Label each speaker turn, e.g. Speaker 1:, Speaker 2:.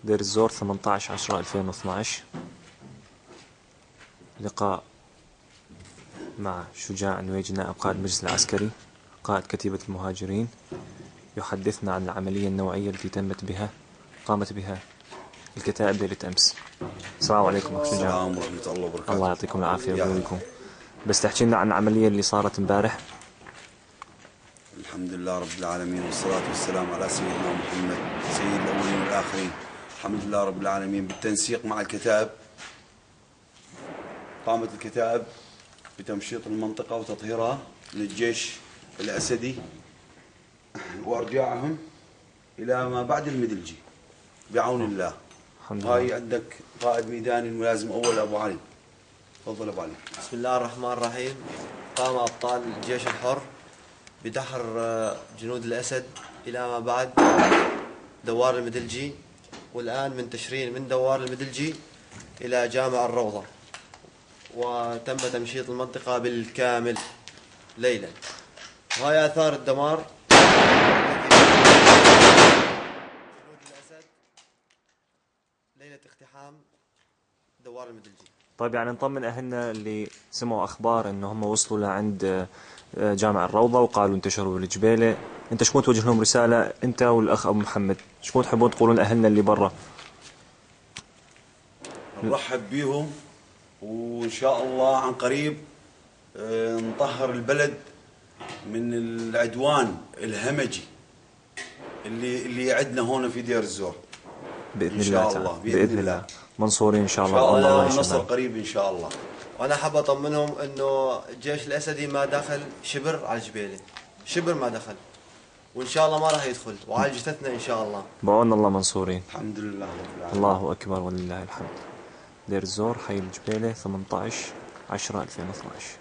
Speaker 1: دير الزور 18/10/2012. لقاء مع شجاع نويجي نائب قائد المجلس العسكري قائد كتيبة المهاجرين، يحدثنا عن العملية النوعية التي قامت بها الكتائب ليلة أمس. السلام عليكم أخ شجاع.
Speaker 2: السلام ورحمة الله وبركاته.
Speaker 1: الله يعطيكم العافية ويقويكم. بس تحكي لنا عن العملية اللي صارت امبارح.
Speaker 2: الحمد لله رب العالمين، والصلاة والسلام على سيدنا محمد سيد الأولين والآخرين. الحمد لله رب العالمين. بالتنسيق مع الكتائب قامت الكتائب بتمشيط المنطقة وتطهيرها للجيش الأسدي وإرجاعهم إلى ما بعد المدلجي بعون الله. هاي عندك قائد ميداني الملازم أول أبو علي. تفضل أبو علي.
Speaker 3: بسم الله الرحمن الرحيم. قام أبطال الجيش الحر بدحر جنود الأسد إلى ما بعد دوار المدلجي، والآن منتشرين من دوار المدلجي إلى جامع الروضة، وتم تمشيط المنطقة بالكامل ليلا. وهي آثار الدمار جنود الأسد ليلة اقتحام دوار المدلجي.
Speaker 1: طيب يعني نطمن أهلنا اللي سمعوا أخبار إنه هم وصلوا لعند جامع الروضة وقالوا انتشروا بالجبيلة، أنت شكون توجه لهم رسالة أنت والأخ أبو محمد؟ شكون تحبون تقولون لأهلنا اللي برا؟
Speaker 2: نرحب بيهم، وإن شاء الله عن قريب نطهر البلد من العدوان الهمجي اللي عندنا هون في دير الزور.
Speaker 1: بإذن
Speaker 2: إن
Speaker 1: الله
Speaker 2: شاء
Speaker 1: تعالى.
Speaker 2: الله
Speaker 1: بإذن الله منصورين إن شاء الله.
Speaker 2: إن شاء الله
Speaker 1: يا
Speaker 2: النصر
Speaker 1: شباب.
Speaker 2: قريب إن شاء الله.
Speaker 3: وأنا حاب أطمنهم إنه الجيش الأسدي ما دخل شبر على الجبيلة، شبر ما دخل، وإن شاء الله ما راح يدخل، وعلى جثتنا إن شاء الله.
Speaker 1: بعون الله منصورين.
Speaker 2: الحمد لله رب العالمين.
Speaker 1: الله أكبر ولله الحمد. دير الزور حي الجبيلة 18/10/2012.